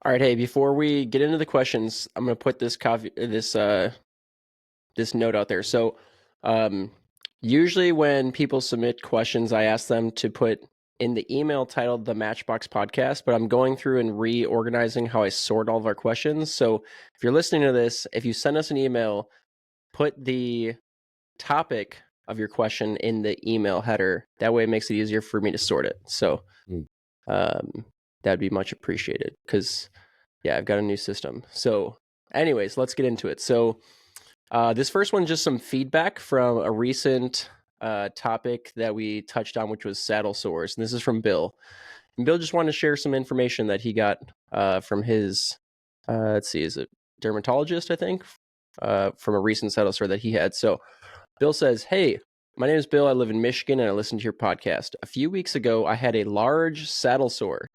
All right, hey, before we get into the questions, I'm gonna put this note out there. So, um, usually when people submit questions, I ask them to put in the email titled the Matchbox Podcast, but I'm going through and reorganizing how I sort all of our questions. So, if you're listening to this, if you send us an email, put the topic of your question in the email header. That way, it makes it easier for me to sort it. So, um, that'd be much appreciated because. Yeah, I've got a new system. So anyways, let's get into it. So this first one, just some feedback from a recent topic that we touched on, which was saddle sores. And this is from Bill. And Bill just wanted to share some information that he got from his, let's see, is it dermatologist, I think, from a recent saddle sore that he had. So Bill says, hey, my name is Bill. I live in Michigan and I listen to your podcast. A few weeks ago, I had a large saddle sore.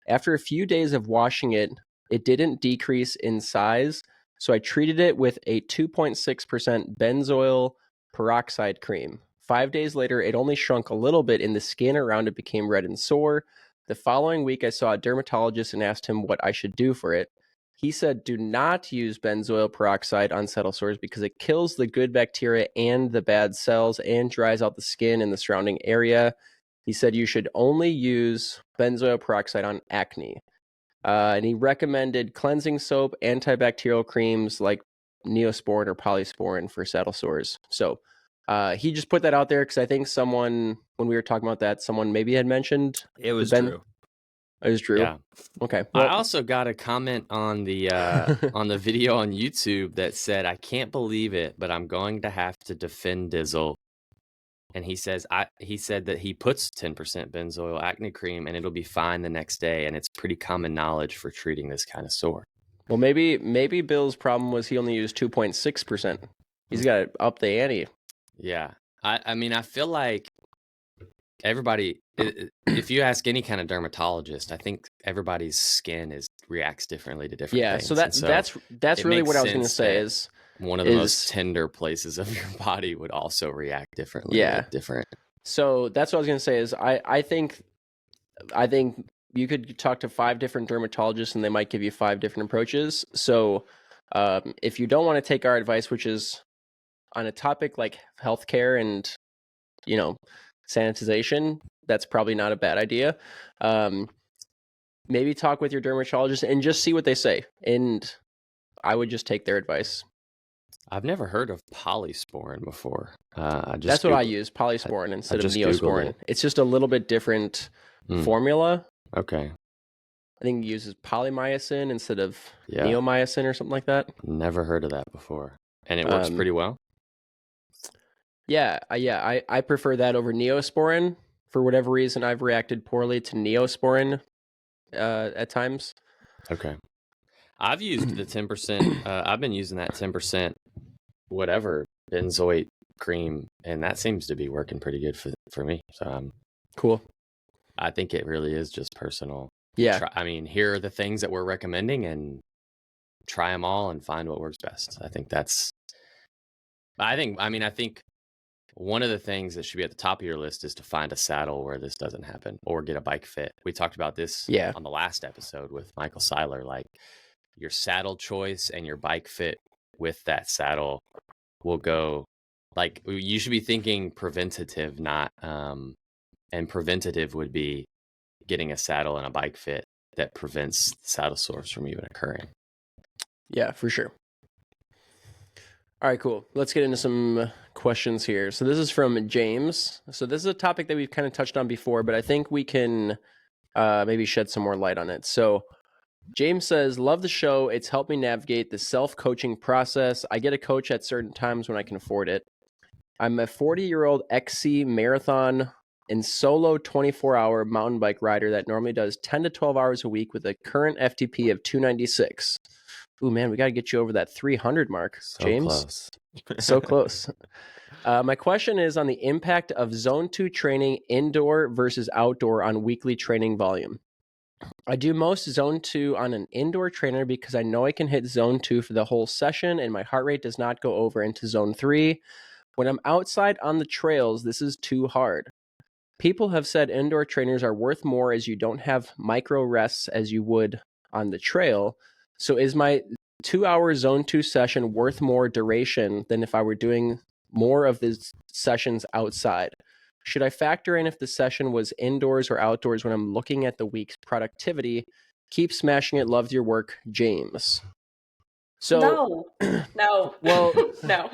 After a few days of washing it, it didn't decrease in size, so I treated it with a 2.6% benzoyl peroxide cream. 5 days later, it only shrunk a little bit and the skin around it became red and sore. The following week, I saw a dermatologist and asked him what I should do for it. He said, do not use benzoyl peroxide on saddle sores because it kills the good bacteria and the bad cells and dries out the skin and the surrounding area. He said you should only use benzoyl peroxide on acne. And he recommended cleansing soap, antibacterial creams like Neosporin or Polysporin for saddle sores. So he just put that out there because I think someone, when we were talking about that, someone maybe had mentioned it was Drew. It was Drew. Yeah. Okay. Well, I also got a comment on the video on YouTube that said, "I can't believe it, but I'm going to have to defend Dizzle." And he says, he said that he puts 10% benzoyl acne cream and it'll be fine the next day. And it's pretty common knowledge for treating this kind of sore. Well, maybe Bill's problem was he only used 2.6%. He's got to up the ante. Yeah. I mean, I feel like everybody, if you ask any kind of dermatologist, I think everybody's skin reacts differently to different things. So that's really what I was going to say is one of the most tender places of your body would also react differently. Yeah. Different. So that's what I was going to say is I think you could talk to 5 different dermatologists and they might give you 5 different approaches. So if you don't want to take our advice, which is on a topic like healthcare and, sanitization, that's probably not a bad idea. Maybe talk with your dermatologist and just see what they say. And I would just take their advice. I've never heard of Polysporin before. That's what I use, Polysporin instead of Neosporin. It's just a little bit different formula. Okay. I think it uses polymycin instead of neomycin or something like that. Never heard of that before. And it works pretty well? Yeah. I prefer that over Neosporin. For whatever reason, I've reacted poorly to Neosporin at times. Okay. I've used the 10%. I've been using that 10% whatever benzoate cream, and that seems to be working pretty good for me. So cool. I think it really is just personal. Yeah. I mean, here are the things that we're recommending, and try them all and find what works best. I think one of the things that should be at the top of your list is to find a saddle where this doesn't happen, or get a bike fit. We talked about this on the last episode with Michael Seiler, like your saddle choice and your bike fit with that saddle will go, like, you should be thinking preventative, not, and preventative would be getting a saddle and a bike fit that prevents saddle sores from even occurring. Yeah, for sure. All right, cool. Let's get into some questions here. So this is from James. So this is a topic that we've kind of touched on before, but I think we can maybe shed some more light on it. So James says, love the show. It's helped me navigate the self-coaching process. I get a coach at certain times when I can afford it. I'm a 40-year-old XC marathon and solo 24-hour mountain bike rider that normally does 10 to 12 hours a week with a current FTP of 296. Ooh, man, we got to get you over that 300 mark, James. Close. So close. My question is on the impact of Zone 2 training indoor versus outdoor on weekly training volume. I do most Zone 2 on an indoor trainer because I know I can hit Zone 2 for the whole session and my heart rate does not go over into Zone 3. When I'm outside on the trails, this is too hard. People have said indoor trainers are worth more as you don't have micro rests as you would on the trail. So is my 2-hour zone 2 session worth more duration than if I were doing more of these sessions outside? Should I factor in if the session was indoors or outdoors when I'm looking at the week's productivity? Keep smashing it. Love your work, James. So no. Well, no.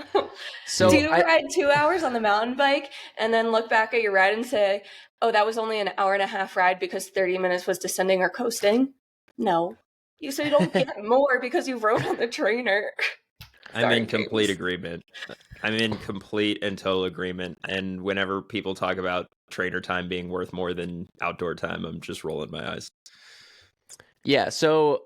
So do you ride 2 hours on the mountain bike and then look back at your ride and say, oh, that was only an hour and a half ride because 30 minutes was descending or coasting? No. You say you don't get more because you rode on the trainer. I'm in complete agreement. I'm in complete and total agreement. And whenever people talk about trainer time being worth more than outdoor time, I'm just rolling my eyes. Yeah. So,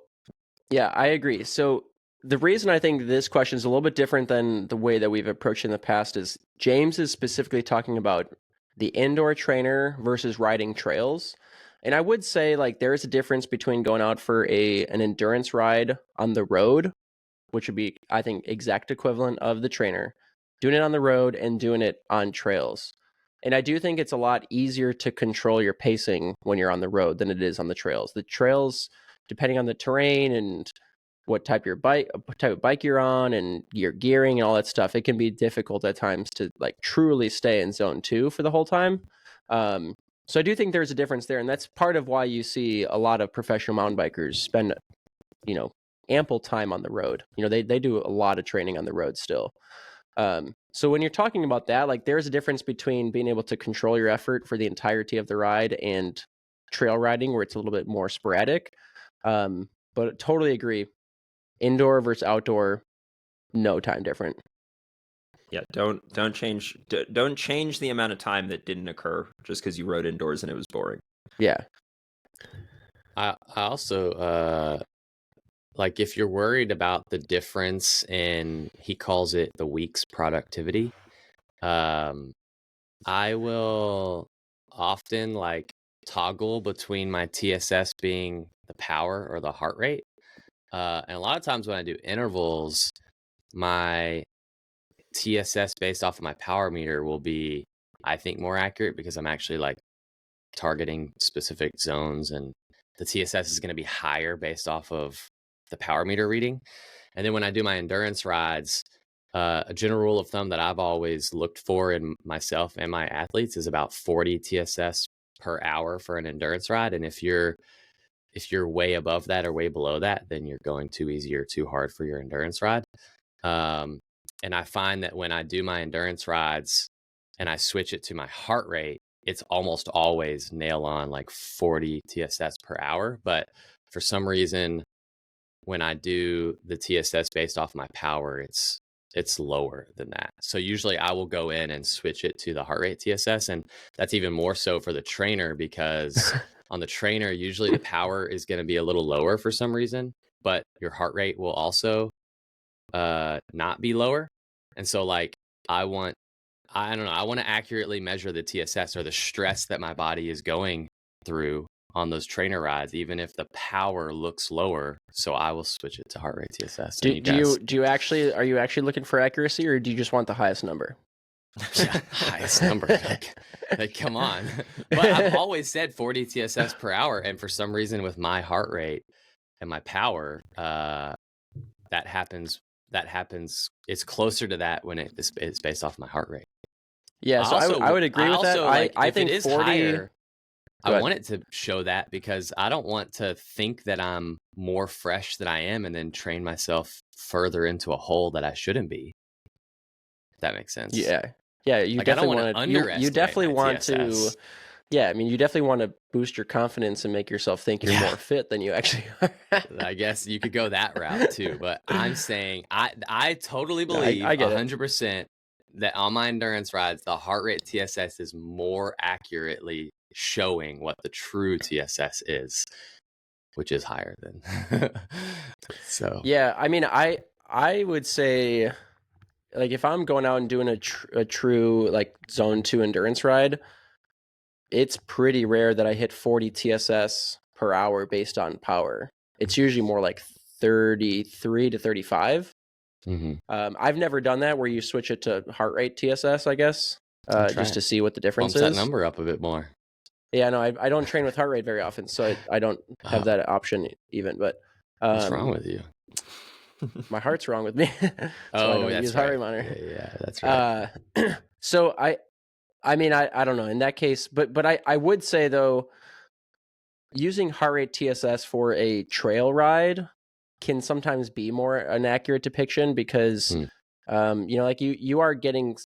yeah, I agree. So the reason I think this question is a little bit different than the way that we've approached in the past is James is specifically talking about the indoor trainer versus riding trails. And I would say like there is a difference between going out for an endurance ride on the road, which would be, I think, exact equivalent of the trainer, doing it on the road and doing it on trails. And I do think it's a lot easier to control your pacing when you're on the road than it is on the trails. The trails, depending on the terrain and what type of bike you're on and your gearing and all that stuff, it can be difficult at times to like truly stay in zone 2 for the whole time. So I do think there's a difference there, and that's part of why you see a lot of professional mountain bikers spend, ample time on the road. They do a lot of training on the road still. So when you're talking about that, like there's a difference between being able to control your effort for the entirety of the ride and trail riding where it's a little bit more sporadic. But totally agree. Indoor versus outdoor, no time different. Yeah, don't change the amount of time that didn't occur just because you rode indoors and it was boring. Yeah. I also like if you're worried about the difference in, he calls it the week's productivity, I will often like toggle between my TSS being the power or the heart rate. And a lot of times when I do intervals, my TSS based off of my power meter will be, I think, more accurate because I'm actually like targeting specific zones, and the TSS is going to be higher based off of the power meter reading. And then when I do my endurance rides, a general rule of thumb that I've always looked for in myself and my athletes is about 40 TSS per hour for an endurance ride. And if you're way above that or way below that, then you're going too easy or too hard for your endurance ride. And I find that when I do my endurance rides and I switch it to my heart rate, it's almost always nail on like 40 TSS per hour. But for some reason, when I do the TSS based off my power, it's lower than that. So usually I will go in and switch it to the heart rate TSS. And that's even more so for the trainer, because on the trainer, usually the power is going to be a little lower for some reason, but your heart rate will also not be lower. And so like I want to accurately measure the TSS or the stress that my body is going through on those trainer rides, even if the power looks lower. So I will switch it to heart rate TSS. Are you actually looking for accuracy, or do you just want the highest number? Yeah, highest number. Like, come on. But I've always said 40 TSS per hour. And for some reason with my heart rate and my power, that happens. It's closer to that when it's based off my heart rate. Yeah, so I would agree with that. I think it is 40 higher. I want it to show that because I don't want to think that I'm more fresh than I am and then train myself further into a hole that I shouldn't be. If that makes sense. Yeah. Yeah, you like, definitely want to you definitely want TSS. to Yeah, I mean, you definitely want to boost your confidence and make yourself think you're more fit than you actually are. I guess you could go that route too, but I'm saying I totally believe 100% that on my endurance rides, the heart rate TSS is more accurately showing what the true TSS is, which is higher than. So yeah, I mean, I would say, like, if I'm going out and doing a true like zone 2 endurance ride, it's pretty rare that I hit 40 TSS per hour based on power. It's usually more like 33 to 35. Mm-hmm. I've never done that where you switch it to heart rate TSS, I guess, just to see what the difference is. Bump that number up a bit more. Yeah, no, I don't train with heart rate very often, so I don't have that option even. But what's wrong with you? My heart's wrong with me, so I don't that's use heart right. rate monitor. Yeah, that's right. So I mean, I don't know in that case, but I would say though, using heart rate TSS for a trail ride can sometimes be more an accurate depiction because, you know, like you are getting.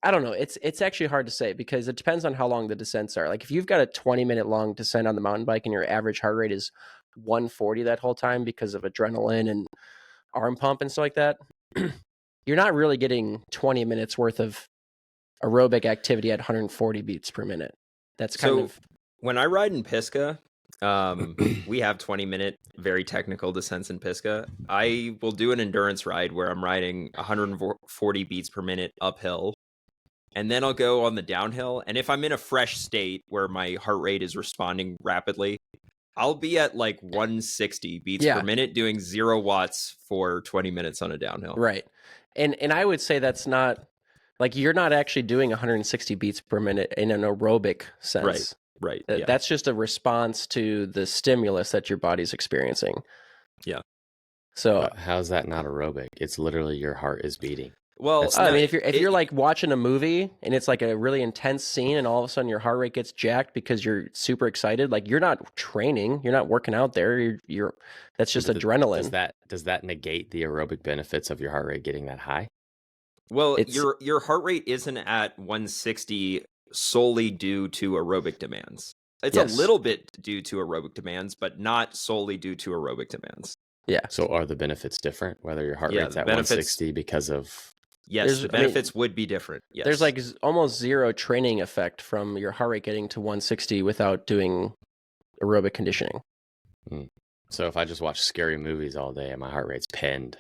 I don't know. It's actually hard to say because it depends on how long the descents are. Like if you've got a 20-minute long descent on the mountain bike and your average heart rate is 140 that whole time because of adrenaline and arm pump and stuff like that, you're not really getting 20 minutes worth of aerobic activity at 140 beats per minute. That's kind of when I ride in Pisgah, we have 20-minute very technical descents in Pisgah. I will do an endurance ride where I'm riding 140 beats per minute uphill. And then I'll go on the downhill. And if I'm in a fresh state where my heart rate is responding rapidly, I'll be at like 160 beats per minute doing 0 watts for 20 minutes on a downhill. Right. And I would say that's not like you're not actually doing 160 beats per minute in an aerobic sense. Right. That's just a response to the stimulus that your body's experiencing. Yeah. So how's that not aerobic? It's literally your heart is beating. Well, I mean, if you're like watching a movie and it's like a really intense scene and all of a sudden your heart rate gets jacked because you're super excited, like you're not training, you're not working out there. You're that's just adrenaline. Does that negate the aerobic benefits of your heart rate getting that high? Well, your heart rate isn't at 160 solely due to aerobic demands. It's a little bit due to aerobic demands, but not solely due to aerobic demands. Yeah. So are the benefits different, whether your heart rate's at 160 because of... Yes, the benefits would be different. Yes. There's like almost zero training effect from your heart rate getting to 160 without doing aerobic conditioning. So if I just watch scary movies all day and my heart rate's pinned,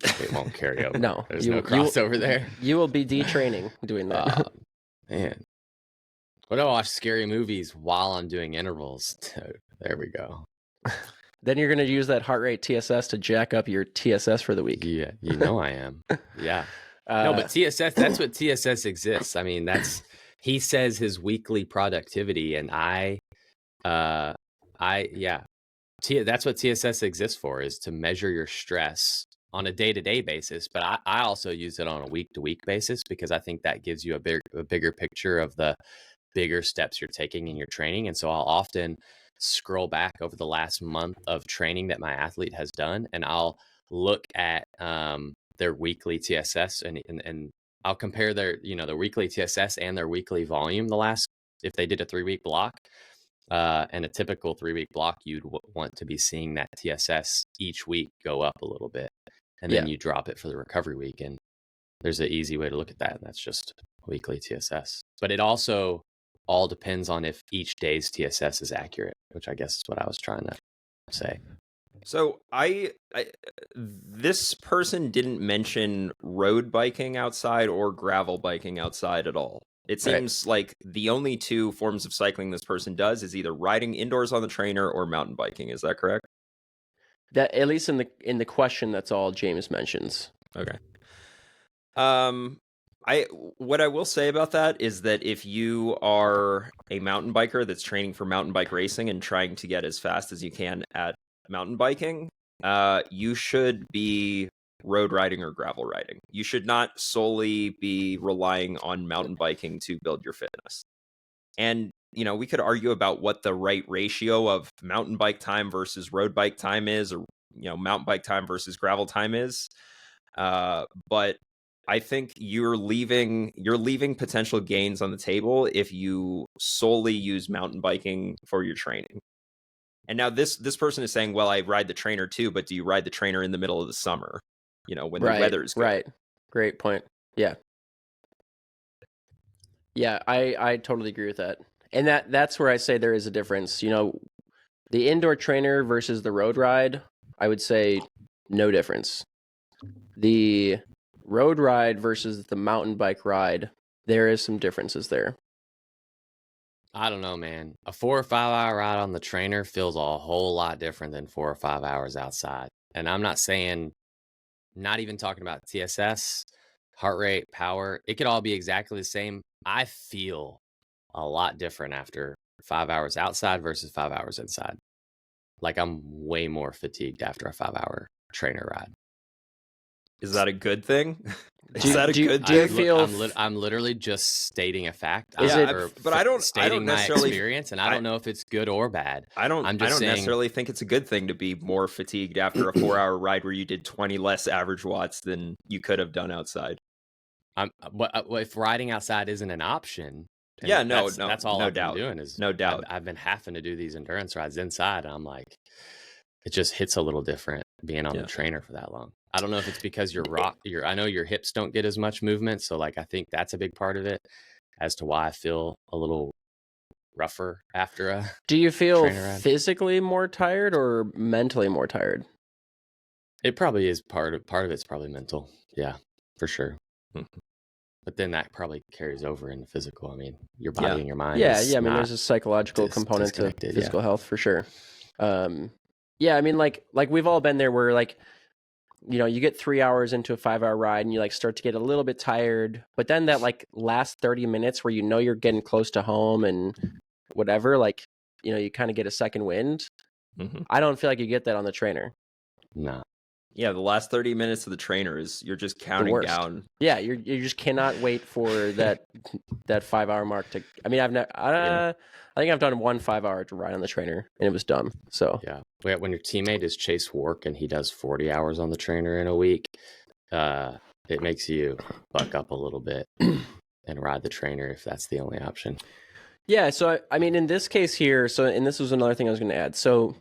it won't carry over. No. There's no crossover there. You will be detraining doing that. Man. What do I watch scary movies while I'm doing intervals? There we go. Then you're going to use that heart rate TSS to jack up your TSS for the week. Yeah, you know I am. Yeah. No, but TSS, that's what TSS exists. I mean, he says his weekly productivity, and that's what TSS exists for, is to measure your stress on a day-to-day basis. But I also use it on a week-to-week basis because I think that gives you a bigger picture of the bigger steps you're taking in your training. And so I'll often scroll back over the last month of training that my athlete has done, and I'll look at their weekly TSS and I'll compare their weekly TSS and their weekly volume if they did a 3-week block. And a typical 3-week block, you'd want to be seeing that TSS each week go up a little bit, and then you drop it for the recovery week. And there's an easy way to look at that, and that's just weekly TSS. But it also all depends on if each day's TSS is accurate, which I guess is what I was trying to say. So this person didn't mention road biking outside or gravel biking outside at all. It seems like the only 2 forms of cycling this person does is either riding indoors on the trainer or mountain biking. Is that correct? That, at least in the question, that's all James mentions. Okay. What I will say about that is that if you are a mountain biker that's training for mountain bike racing and trying to get as fast as you can at mountain biking, you should be road riding or gravel riding. You should not solely be relying on mountain biking to build your fitness. And, we could argue about what the right ratio of mountain bike time versus road bike time is, or, mountain bike time versus gravel time is. But I think you're leaving potential gains on the table if you solely use mountain biking for your training. And now this person is saying, well, I ride the trainer too, but do you ride the trainer in the middle of the summer? When the weather is good. Right. Great point. Yeah. Yeah, I totally agree with that. And that's where I say there is a difference. The indoor trainer versus the road ride, I would say no difference. The road ride versus the mountain bike ride, there is some differences there. I don't know, man. A 4 or 5 hour ride on the trainer feels a whole lot different than 4 or 5 hours outside. And I'm not even talking about TSS, heart rate, power. It could all be exactly the same. I feel a lot different after 5 hours outside versus 5 hours inside. Like I'm way more fatigued after a 5-hour trainer ride. Is that a good thing? Do you feel? I'm literally just stating a fact. Is it? But I don't stating my necessarily experience, and I don't know if it's good or bad. I don't saying, necessarily think it's a good thing to be more fatigued after a 4-hour ride where you did 20 less average watts than you could have done outside. But if riding outside isn't an option, yeah, that's all I've been doing is no doubt. I've been having to do these endurance rides inside, and I'm like, it just hits a little different being on the trainer for that long. I don't know if it's because I know your hips don't get as much movement, so like I think that's a big part of it as to why I feel a little rougher after a. Do you feel physically more tired or mentally more tired? It probably is part of it's probably mental. Yeah, for sure. But then that probably carries over into physical. I mean, your body and your mind. Yeah. I mean, there's a psychological component to physical health for sure. Yeah, I mean, like we've all been there where like, you know, you get 3 hours into a 5-hour ride and you like start to get a little bit tired, but then that like last 30 minutes where you know you're getting close to home and whatever, like, you know, you kind of get a second wind. I don't feel like you get that on the trainer. No. Yeah, the last 30 minutes of the trainer is you're just counting down. Yeah, you just cannot wait for that 5-hour mark to. I mean, I think I've done one 5-hour to ride on the trainer and it was dumb. So yeah, when your teammate is Chase Work and he does 40 hours on the trainer in a week, it makes you buck up a little bit and ride the trainer if that's the only option. Yeah, so I mean, in this case here, and this was another thing I was going to add. So,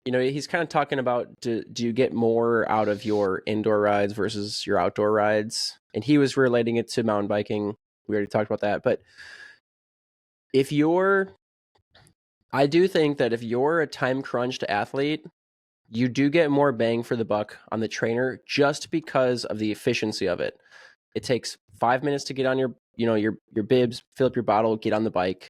you know, he's kind of talking about do you get more out of your indoor rides versus your outdoor rides? And he was relating it to mountain biking. We already talked about that. But I do think that if you're a time crunched athlete, you do get more bang for the buck on the trainer just because of the efficiency of it. It takes 5 minutes to get on your bibs, fill up your bottle, get on the bike.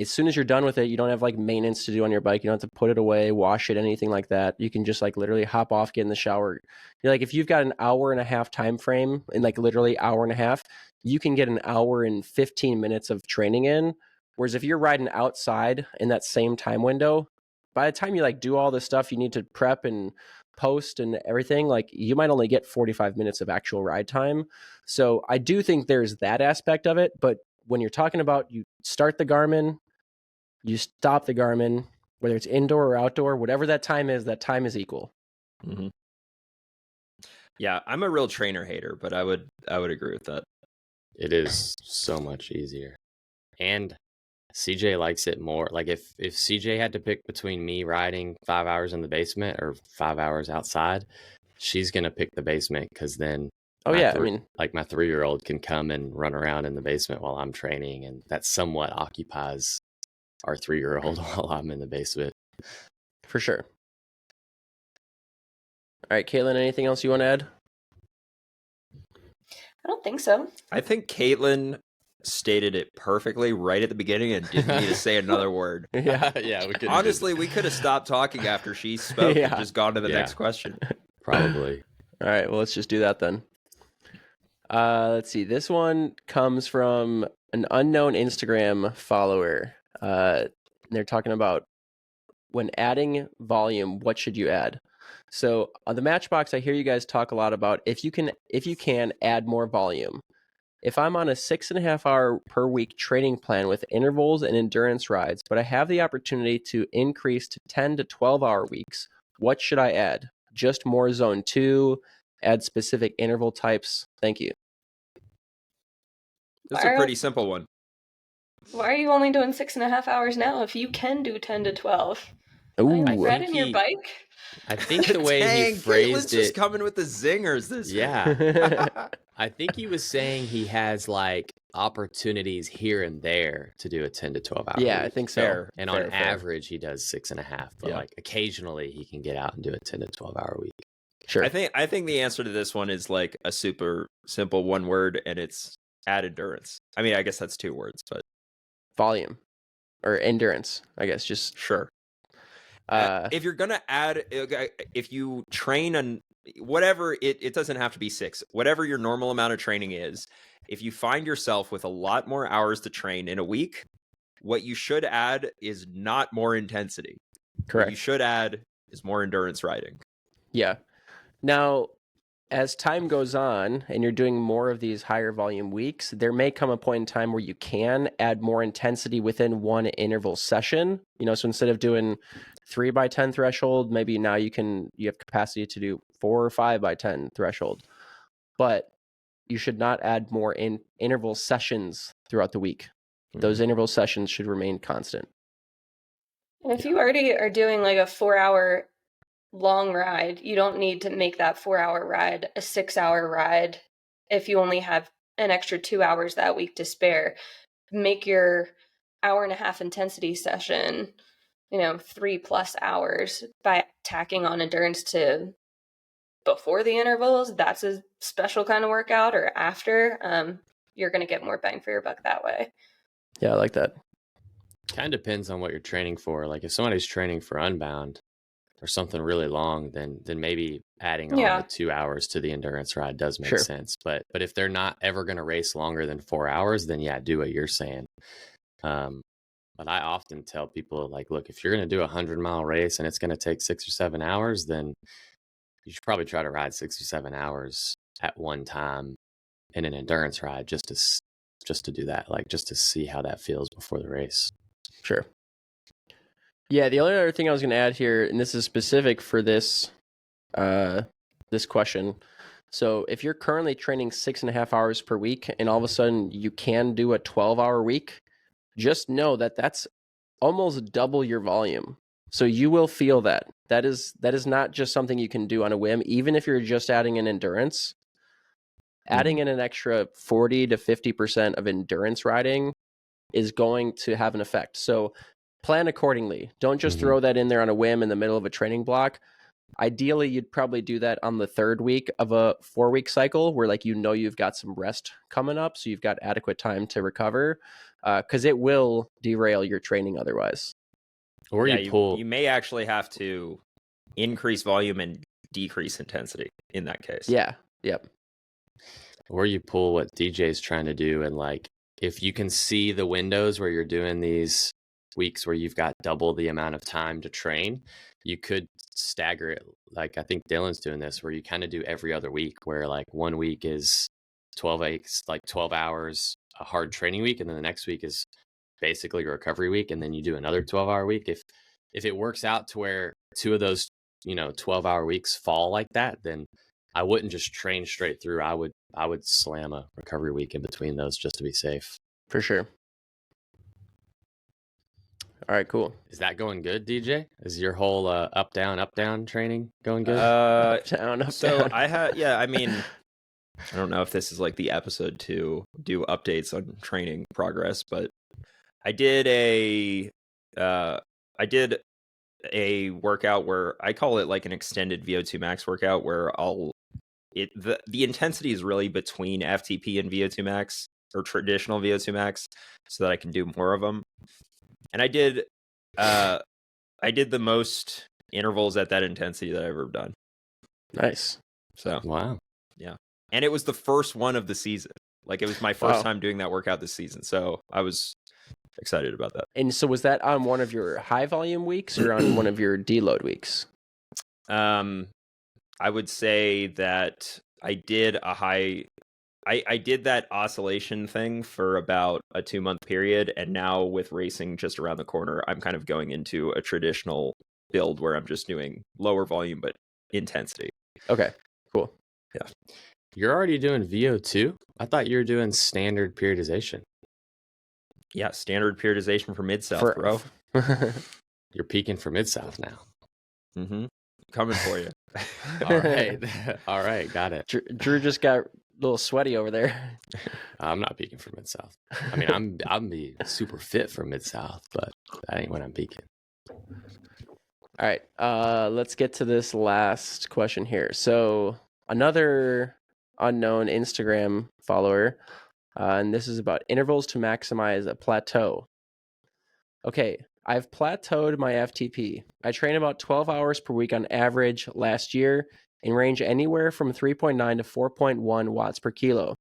As soon as you're done with it, you don't have like maintenance to do on your bike. You don't have to put it away, wash it, anything like that. You can just like literally hop off, get in the shower. You're like, if you've got an hour and a half time frame and like literally hour and a half, you can get an hour and 15 minutes of training in. Whereas if you're riding outside in that same time window, by the time you like do all the stuff you need to prep and post and everything, like you might only get 45 minutes of actual ride time. So I do think there's that aspect of it. But when you're talking about you start the Garmin, you stop the Garmin, whether it's indoor or outdoor, whatever that time is equal. Yeah, I'm a real trainer hater, but I would agree with that. It is so much easier. And CJ likes it more. Like if CJ had to pick between me riding 5 hours in the basement or 5 hours outside, she's going to pick the basement because then I mean, like my 3-year-old can come and run around in the basement while I'm training, and that somewhat occupies our 3-year-old while I'm in the basement. For sure. All right, Caitlin, anything else you want to add? I don't think so. I think Caitlin stated it perfectly right at the beginning and didn't need to say another word. Yeah, Honestly, we could have stopped talking after she spoke and just gone to the next question. Probably. All right, well, let's just do that then. Let's see. This one comes from an unknown Instagram follower. They're talking about when adding volume, what should you add? So on the Matchbox, I hear you guys talk a lot about if you can add more volume. If I'm on a 6.5 hour per week training plan with intervals and endurance rides, but I have the opportunity to increase to 10 to 12 hour weeks, what should I add? Just more zone 2, add specific interval types. Thank you. This is a pretty simple one. Why are you only doing 6.5 hours now if you can do 10 to 12? Ooh. Riding your bike? I think the way he phrased Caitlin's just coming with the zingers this week. I think he was saying he has like opportunities here and there to do a 10 to 12 hour week. I think so. And on average, he does 6.5, but like occasionally he can get out and do a 10 to 12 hour week. Sure. I think the answer to this one is like a super simple one word, and it's add endurance. I mean, I guess that's 2 words, but volume or endurance, I guess. Just sure. If you're gonna add, if you train on whatever, it doesn't have to be 6. Whatever your normal amount of training is, if you find yourself with a lot more hours to train in a week, what you should add is not more intensity. Correct. What you should add is more endurance riding. Yeah. Now, as time goes on and you're doing more of these higher volume weeks, there may come a point in time where you can add more intensity within one interval session. So instead of doing 3x10 threshold, maybe now you have capacity to do 4 or 5x10 threshold. But you should not add more interval sessions throughout the week. Those interval sessions should remain constant. And if you already are doing like a 4-hour long ride, you don't need to make that 4-hour ride a 6-hour ride if you only have an extra 2 hours that week to spare. Make your 1.5-hour intensity session 3+ hours by tacking on endurance to before the intervals. That's a special kind of workout, or after. You're going to get more bang for your buck that way. Yeah, I like that. Kind of depends on what you're training for. Like if somebody's training for Unbound or something really long, then maybe adding on the 2 hours to the endurance ride does make sense. But if they're not ever going to race longer than 4 hours, then do what you're saying. But I often tell people, like, look, if you're going to do a 100-mile race and it's going to take 6 or 7 hours, then you should probably try to ride 6 or 7 hours at one time in an endurance ride just to do that, like just to see how that feels before the race. Sure. Yeah, the only other thing I was going to add here, and this is specific for this question. So if you're currently training 6.5 hours per week and all of a sudden you can do a 12-hour week, just know that that's almost double your volume. So you will feel that. That is not just something you can do on a whim. Even if you're just adding in endurance, adding in an extra 40 to 50% of endurance riding is going to have an effect. So plan accordingly. Don't just throw that in there on a whim in the middle of a training block. Ideally, you'd probably do that on the 3rd week of a 4-week cycle where you've got some rest coming up. So you've got adequate time to recover, because it will derail your training otherwise. Or you may actually have to increase volume and decrease intensity in that case. Yeah. Yep. Or you pull what DJ's trying to do, and if you can see the windows where you're doing these weeks where you've got double the amount of time to train, you could stagger it. Like I think Dylan's doing this, where you kind of do every other week, where 1 week is 12 hours, a hard training week, and then the next week is basically a recovery week, and then you do another 12-hour week. If it works out to where 2 of those 12-hour weeks fall like that, then I wouldn't just train straight through. I would slam a recovery week in between those just to be safe. For sure. All right, cool. Is that going good, DJ? Is your whole up down training going good? Up down. I mean, I don't know if this is the episode to do updates on training progress, but I did a workout where I call it an extended VO2 max workout, where the intensity is really between FTP and VO2 max, or traditional VO2 max, so that I can do more of them. And I did the most intervals at that intensity that I've ever done. Nice. So wow. Yeah. And it was the first one of the season. It was my first time doing that workout this season. So I was excited about that. And so was that on one of your high volume weeks or on one of your deload weeks? I would say that I did I did that oscillation thing for about a 2-month period. And now with racing just around the corner, I'm kind of going into a traditional build where I'm just doing lower volume, but intensity. Okay, cool. Yeah. You're already doing VO2? I thought you were doing standard periodization. Yeah, standard periodization for Mid-South, bro. You're peaking for Mid-South now. Mm-hmm. Coming for you. All right. All right, got it. Drew just got a little sweaty over there. I'm not peaking for Mid-South. I mean, I'm be super fit for Mid-South, but that ain't when I'm peaking. All right, let's get to this last question here. So another unknown Instagram follower, and this is about intervals to maximize a plateau. Okay, I've plateaued my FTP. I train about 12 hours per week on average last year and range anywhere from 3.9 to 4.1 watts per kilo.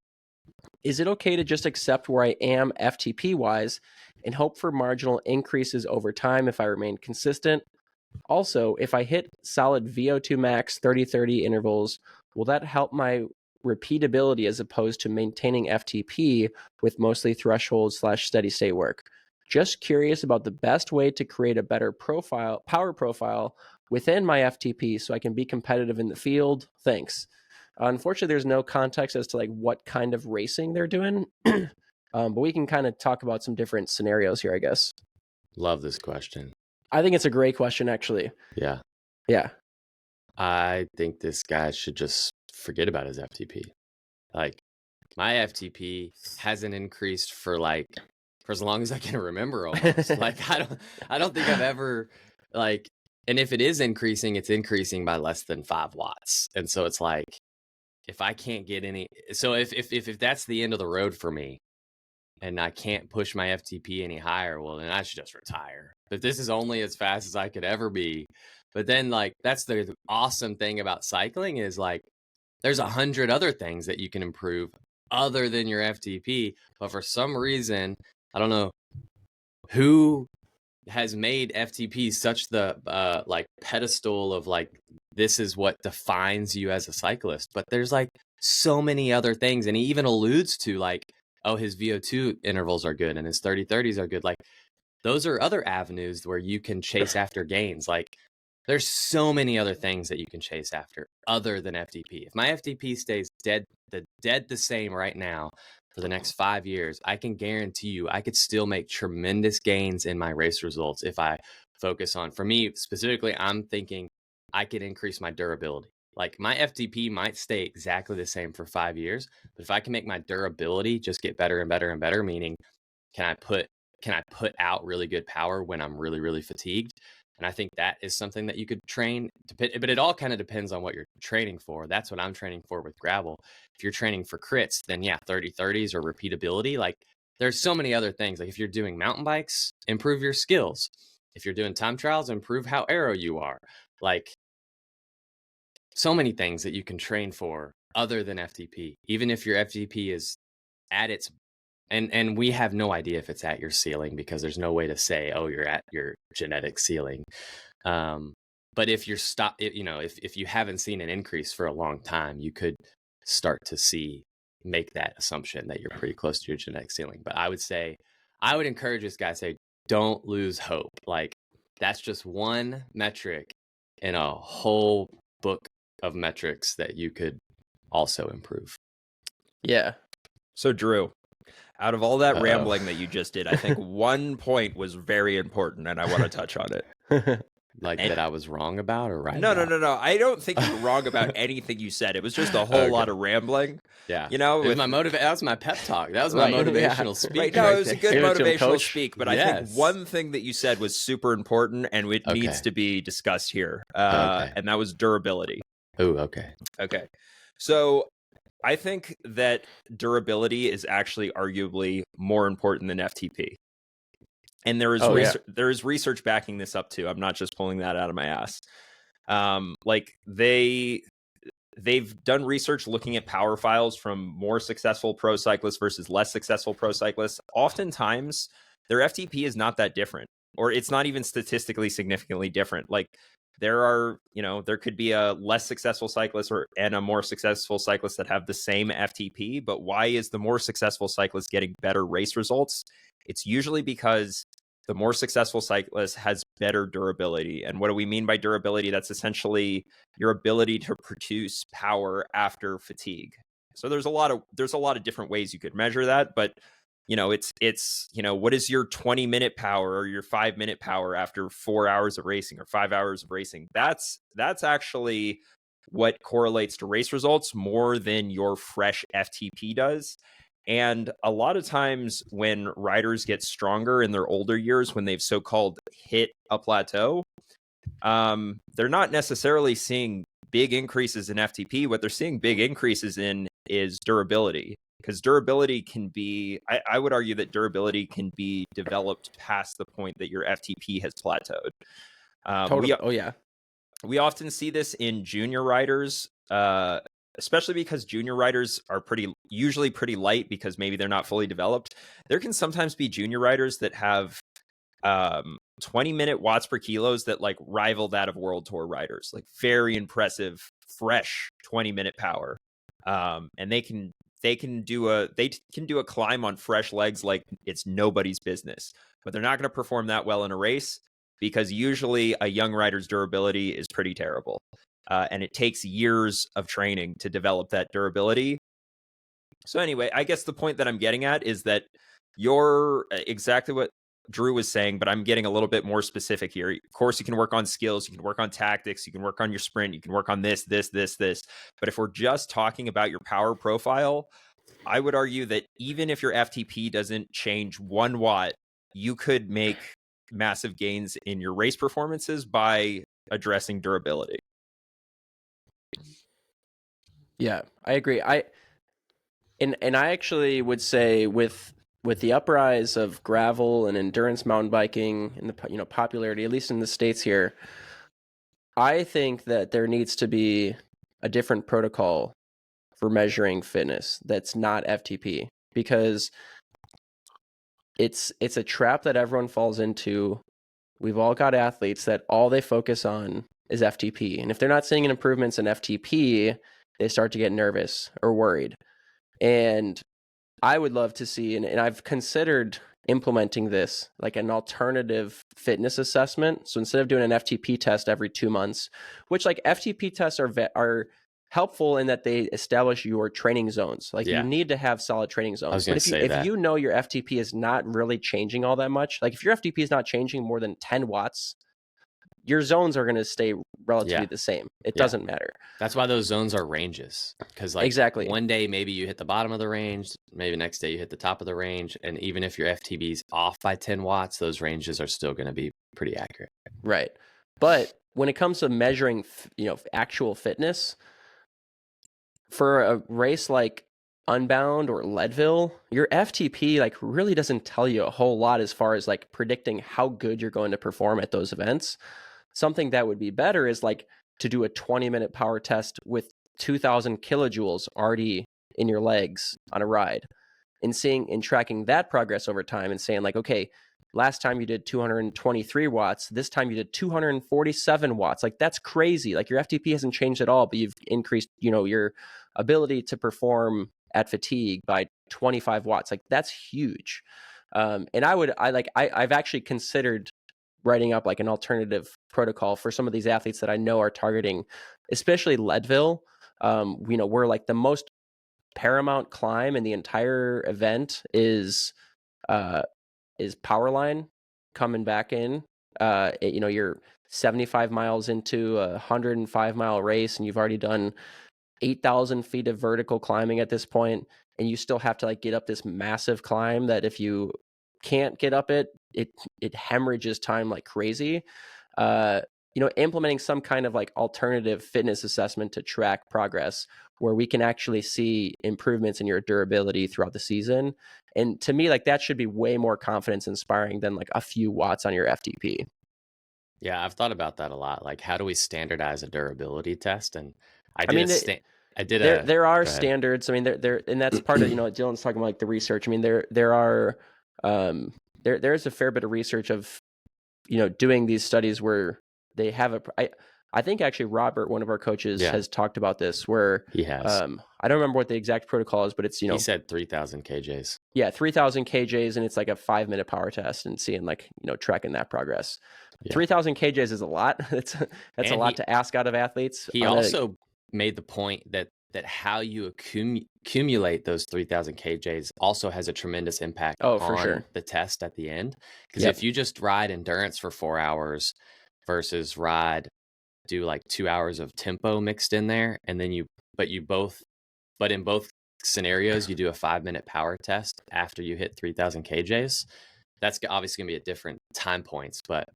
Is it okay to just accept where I am FTP wise and hope for marginal increases over time if I remain consistent? Also, if I hit solid VO2 max 30-30 intervals, will that help my repeatability as opposed to maintaining FTP with mostly threshold/steady state work? Just curious about the best way to create a better power profile within my FTP so I can be competitive in the field. Thanks. Unfortunately, there's no context as to like what kind of racing they're doing, but we can kind of talk about some different scenarios here, I guess. Love this question. I think it's a great question, actually. Yeah. Yeah. I think this guy should just forget about his FTP. Like, my FTP hasn't increased for as long as I can remember almost. Like, I don't think I've ever, like, and if it is increasing, it's increasing by less than 5 watts. And so it's like, if I can't get any, so if that's the end of the road for me and I can't push my FTP any higher, well, then I should just retire. But this is only as fast as I could ever be. But then, like, that's the awesome thing about cycling is, like, there's 100 other things that you can improve other than your FTP. But for some reason, I don't know who has made FTP such the like pedestal of like, this is what defines you as a cyclist. But there's like so many other things. And he even alludes to like, oh, his VO2 intervals are good and his 30-30s are good. Like, those are other avenues where you can chase after gains. Like, there's so many other things that you can chase after other than FTP. If my FTP stays dead the same right now for the next 5 years, I can guarantee you I could still make tremendous gains in my race results if I focus on, for me specifically, I'm thinking I could increase my durability. Like, my FTP might stay exactly the same for 5 years, but if I can make my durability just get better and better and better, meaning can I put out really good power when I'm really, really fatigued? And I think that is something that you could train, but it all kind of depends on what you're training for. That's what I'm training for with gravel. If you're training for crits, then yeah, 30-30s or repeatability. Like, there's so many other things. Like, if you're doing mountain bikes, improve your skills. If you're doing time trials, improve how aero you are. Like, so many things that you can train for other than FTP. Even if your FTP is at its and we have no idea if it's at your ceiling, because there's no way to say, oh, you're at your genetic ceiling. But if you're if you haven't seen an increase for a long time, you could start to make that assumption that you're pretty close to your genetic ceiling. But I would encourage this guy to say, don't lose hope. Like, that's just one metric in a whole book of metrics that you could also improve. Yeah. So Drew, out of all that rambling that you just did, I think one point was very important, and I want to touch on it. That I was wrong about or right? No. I don't think you were wrong about anything you said. It was just a whole lot of rambling. Yeah. You know, that was my pep talk. That was my motivational speak. Right. No, it was a good motivational speak, but yes. I think one thing that you said was super important, and it needs to be discussed here. And that was durability. Oh, okay. Okay. So I think that durability is actually arguably more important than FTP. And there is research backing this up too. I'm not just pulling that out of my ass. Like, they've done research looking at power files from more successful pro cyclists versus less successful pro cyclists. Oftentimes, their FTP is not that different, or it's not even statistically significantly different. Like, there could be a less successful cyclist and a more successful cyclist that have the same FTP, but why is the more successful cyclist getting better race results? It's usually because the more successful cyclist has better durability. And what do we mean by durability? That's essentially your ability to produce power after fatigue. So there's a lot of different ways you could measure that, but it's what is your 20-minute power or your 5-minute power after 4 hours of racing or 5 hours of racing? That's actually what correlates to race results more than your fresh FTP does. And a lot of times when riders get stronger in their older years, when they've so-called hit a plateau, they're not necessarily seeing big increases in FTP. What they're seeing big increases in is durability. Because durability can be, I would argue that durability can be developed past the point that your FTP has plateaued. Totally. We often see this in junior riders especially because junior riders are usually pretty light because maybe they're not fully developed. There can sometimes be junior riders that have 20-minute watts per kilos that like rival that of World Tour riders, like very impressive, fresh 20-minute power. And they can do a climb on fresh legs like it's nobody's business, but they're not going to perform that well in a race because usually a young rider's durability is pretty terrible. And it takes years of training to develop that durability. So anyway, I guess the point that I'm getting at is that you're exactly what Drew was saying, but I'm getting a little bit more specific here. Of course, you can work on skills, you can work on tactics, you can work on your sprint, you can work on this. But if we're just talking about your power profile, I would argue that even if your FTP doesn't change 1 watt, you could make massive gains in your race performances by addressing durability. Yeah, I agree. I actually would say with the uprise of gravel and endurance mountain biking and the popularity, at least in the States here, I think that there needs to be a different protocol for measuring fitness that's not FTP, because it's a trap that everyone falls into. We've all got athletes that all they focus on is FTP, and if they're not seeing improvements in FTP, they start to get nervous or worried. And I would love to see, and I've considered implementing this, like an alternative fitness assessment. So instead of doing an FTP test every 2 months, which like FTP tests are helpful in that they establish your training zones. Like you need to have solid training zones. But if you know your FTP is not really changing all that much, like if your FTP is not changing more than 10 watts, your zones are going to stay relatively the same. It doesn't matter. That's why those zones are ranges. Because like exactly, one day maybe you hit the bottom of the range, maybe next day you hit the top of the range, and even if your FTP is off by 10 watts, those ranges are still going to be pretty accurate. Right. But when it comes to measuring, actual fitness for a race like Unbound or Leadville, your FTP like really doesn't tell you a whole lot as far as like predicting how good you're going to perform at those events. Something that would be better is like to do a 20-minute power test with 2,000 kilojoules already in your legs on a ride, and tracking that progress over time and saying like, okay, last time you did 223 watts, this time you did 247 watts. Like that's crazy. Like your FTP hasn't changed at all, but you've increased, your ability to perform at fatigue by 25 watts. Like that's huge. And I've actually considered writing up like an alternative protocol for some of these athletes that I know are targeting, especially Leadville. Where like the most paramount climb in the entire event is power line coming back in. You're 75 miles into a 105-mile race, and you've already done 8,000 feet of vertical climbing at this point, and you still have to like get up this massive climb that if you can't get up it hemorrhages time like crazy. Implementing some kind of like alternative fitness assessment to track progress where we can actually see improvements in your durability throughout the season. And to me, like that should be way more confidence inspiring than like a few watts on your FTP. Yeah, I've thought about that a lot. Like, how do we standardize a durability test? And there are standards. I mean, there, and that's part of, Dylan's talking about like the research. I mean, there are, there's a fair bit of research of, doing these studies where they have I think actually Robert, one of our coaches, has talked about this where he has. I don't remember what the exact protocol is, but it's, he said 3,000 kJs. Yeah, 3,000 kJs, and it's like a 5-minute power test and seeing like, tracking that progress. 3,000 kJs is a lot. That's a lot to ask out of athletes. He also made the point that how you accumulate those 3,000 kJs also has a tremendous impact on the test at the end. Because if you just ride endurance for 4 hours versus do like 2 hours of tempo mixed in there, and then but in both scenarios, you do a 5-minute power test after you hit 3,000 kJs, that's obviously going to be at different time points, but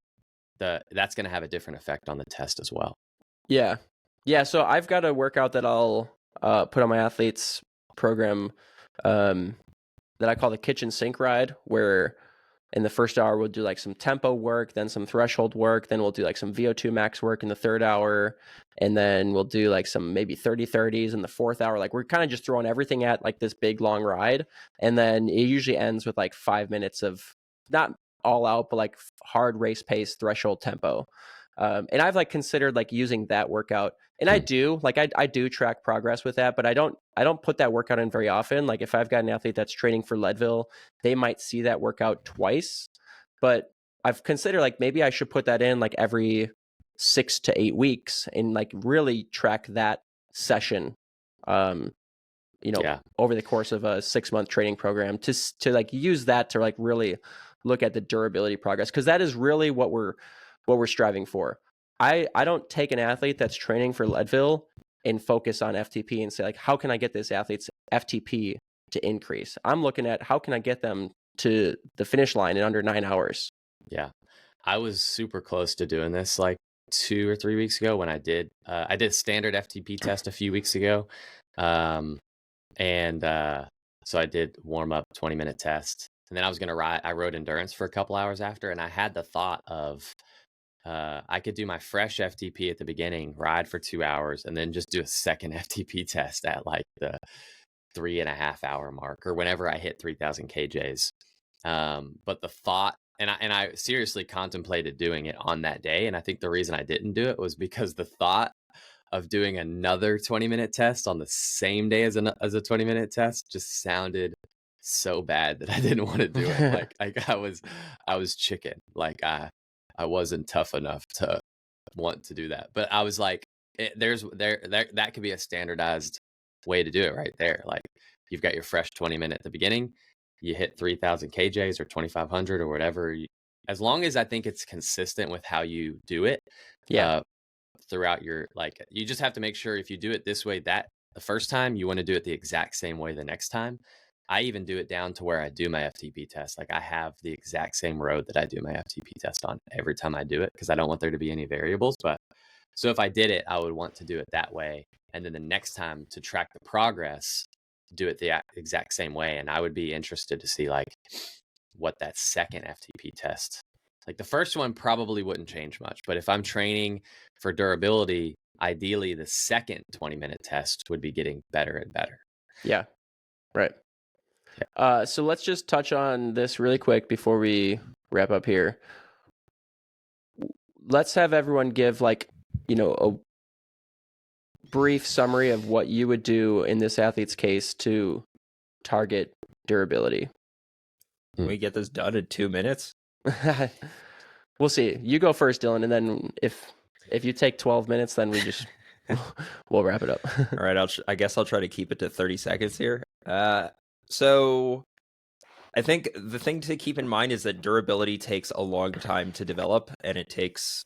that's going to have a different effect on the test as well. Yeah. Yeah. So I've got a workout that I'll put on my athletes program that I call the kitchen sink ride, where In the first hour, we'll do like some tempo work, then some threshold work, then we'll do like some VO2 max work in the third hour, and then we'll do like some maybe 30-30s in the fourth hour. Like we're kind of just throwing everything at like this big long ride, and then it usually ends with like 5 minutes of not all out, but like hard race pace threshold tempo. And I've like considered like using that workout, and I do track progress with that, but I don't put that workout in very often. Like if I've got an athlete that's training for Leadville, they might see that workout twice, but I've considered like maybe I should put that in like every 6 to 8 weeks and like really track that session, over the course of a 6-month training program to like use that to like really look at the durability progress, because that is really what we're striving for. I don't take an athlete that's training for Leadville and focus on FTP and say like, how can I get this athlete's FTP to increase? I'm looking at how can I get them to the finish line in under 9 hours. Yeah. I was super close to doing this like 2 or 3 weeks ago when I did a standard FTP test a few weeks ago. So I did warm up 20-minute test, and then I was going to ride. I rode endurance for a couple hours after, and I had the thought of I could do my fresh FTP at the beginning, ride for 2 hours, and then just do a second FTP test at like the 3.5 hour mark or whenever I hit 3,000 kJs. But the thought, and I seriously contemplated doing it on that day. And I think the reason I didn't do it was because the thought of doing another 20-minute test on the same day as a 20-minute test just sounded so bad that I didn't want to do it. Like I was chicken. Like I wasn't tough enough to want to do that. But I was like, that could be a standardized way to do it right there. Like you've got your fresh 20-minute at the beginning, you hit 3,000 kJs or 2,500 or whatever. As long as I think it's consistent with how you do it. Throughout your, like, you just have to make sure if you do it this way, that the first time, you want to do it the exact same way the next time. I even do it down to where I do my FTP test. Like I have the exact same road that I do my FTP test on every time I do it, because I don't want there to be any variables. But so if I did it, I would want to do it that way. And then the next time to track the progress, do it the exact same way. And I would be interested to see like what that second FTP test, like the first one probably wouldn't change much, but if I'm training for durability, ideally the second 20-minute test would be getting better and better. Yeah. Right. Yeah. So let's just touch on this really quick before we wrap up here. Let's have everyone give like, a brief summary of what you would do in this athlete's case to target durability. Can we get this done in 2 minutes? We'll see. You go first, Dylan, and then if you take 12 minutes, then we just we'll wrap it up. All right, I guess I'll try to keep it to 30 seconds here. So I think the thing to keep in mind is that durability takes a long time to develop, and it takes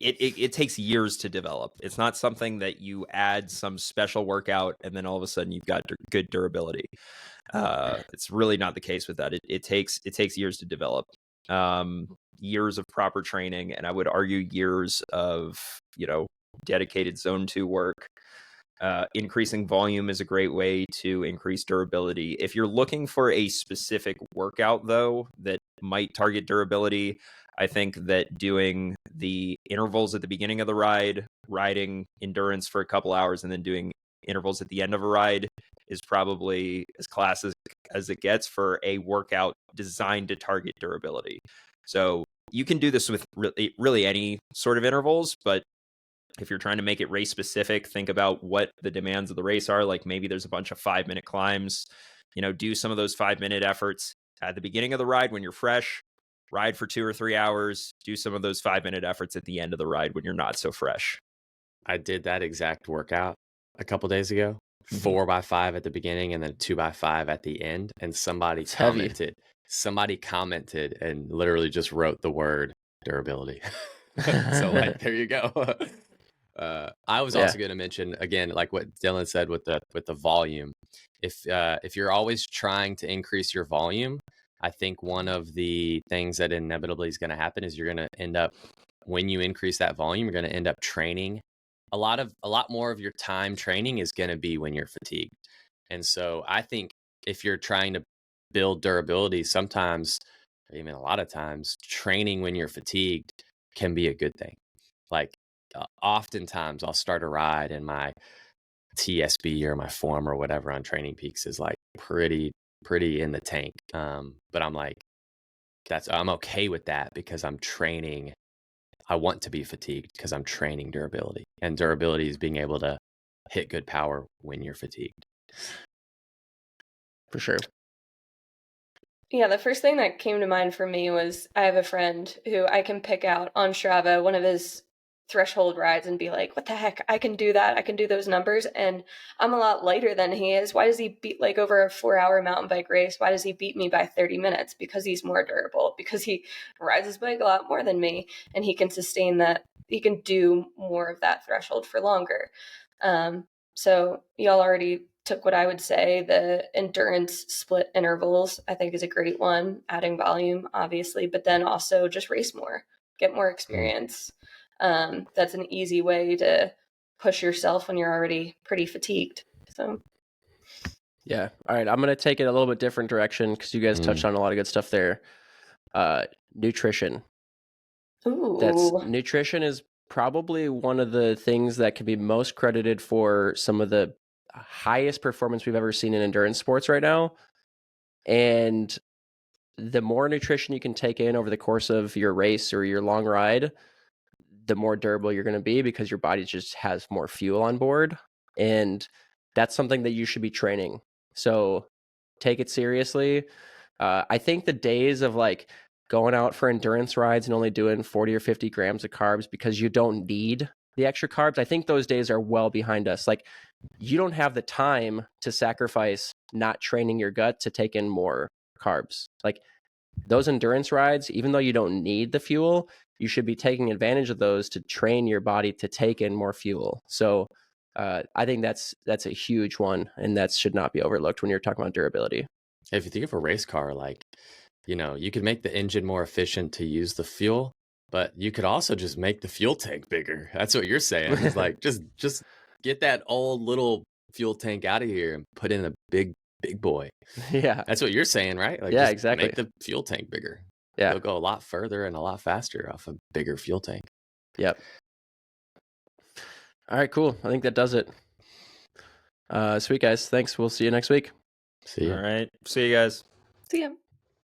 it takes years to develop. It's not something that you add some special workout and then all of a sudden you've got good durability. It's really not the case with that. It takes years to develop, years of proper training, and I would argue years of dedicated zone 2 work. Increasing volume is a great way to increase durability. If you're looking for a specific workout though that might target durability, I think that doing the intervals at the beginning of the ride, riding endurance for a couple hours, and then doing intervals at the end of a ride is probably as classic as it gets for a workout designed to target durability. So you can do this with really any sort of intervals, but if you're trying to make it race specific, think about what the demands of the race are. Like maybe there's a bunch of 5-minute climbs, do some of those 5-minute efforts at the beginning of the ride when you're fresh, ride for 2 or 3 hours, do some of those 5-minute efforts at the end of the ride when you're not so fresh. I did that exact workout a couple days ago, 4x5 at the beginning and then 2x5 at the end. And somebody commented and literally just wrote the word durability. So like, there you go. I was also going to mention again, like what Dylan said with the volume. If you're always trying to increase your volume, I think one of the things that inevitably is going to happen is you're going to end up, when you increase that volume, you're going to end up training. A lot more of your time training is going to be when you're fatigued. And so I think if you're trying to build durability, sometimes, even a lot of times, training when you're fatigued can be a good thing. Like oftentimes I'll start a ride and my TSB or my form or whatever on Training Peaks is like pretty in the tank. But I'm like, I'm okay with that because I'm training. I want to be fatigued because I'm training durability, and durability is being able to hit good power when you're fatigued. For sure. Yeah, the first thing that came to mind for me was I have a friend who I can pick out on Strava one of his threshold rides and be like, what the heck, I can do that. I can do those numbers. And I'm a lot lighter than he is. Why does he beat, like, over a 4-hour mountain bike race? Why does he beat me by 30 minutes? Because he's more durable, because he rides his bike a lot more than me, and he can sustain that. He can do more of that threshold for longer. So y'all already took what I would say. The endurance split intervals, I think, is a great one. Adding volume, obviously, but then also just race more, get more experience. That's an easy way to push yourself when you're already pretty fatigued. So, yeah. All right. I'm going to take it a little bit different direction because you guys touched on a lot of good stuff there. Nutrition. ooh, Nutrition is probably one of the things that can be most credited for some of the highest performance we've ever seen in endurance sports right now. And the more nutrition you can take in over the course of your race or your long ride, the more durable you're going to be because your body just has more fuel on board. And that's something that you should be training. So take it seriously. I think the days of like going out for endurance rides and only doing 40 or 50 grams of carbs because you don't need the extra carbs, I think those days are well behind us. Like, you don't have the time to sacrifice not training your gut to take in more carbs. Like, those endurance rides, even though you don't need the fuel, you should be taking advantage of those to train your body to take in more fuel. So I think that's a huge one, and that should not be overlooked when you're talking about durability. If you think of a race car, like, you could make the engine more efficient to use the fuel, but you could also just make the fuel tank bigger. That's what you're saying. It's like, just get that old little fuel tank out of here and put in a big boy. Yeah. That's what you're saying, right? Like, yeah, just exactly. make the fuel tank bigger. Yeah. You'll go a lot further and a lot faster off a bigger fuel tank. Yep. All right, cool. I think that does it. Sweet, guys. Thanks. We'll see you next week. See ya. All right. See you guys. see ya.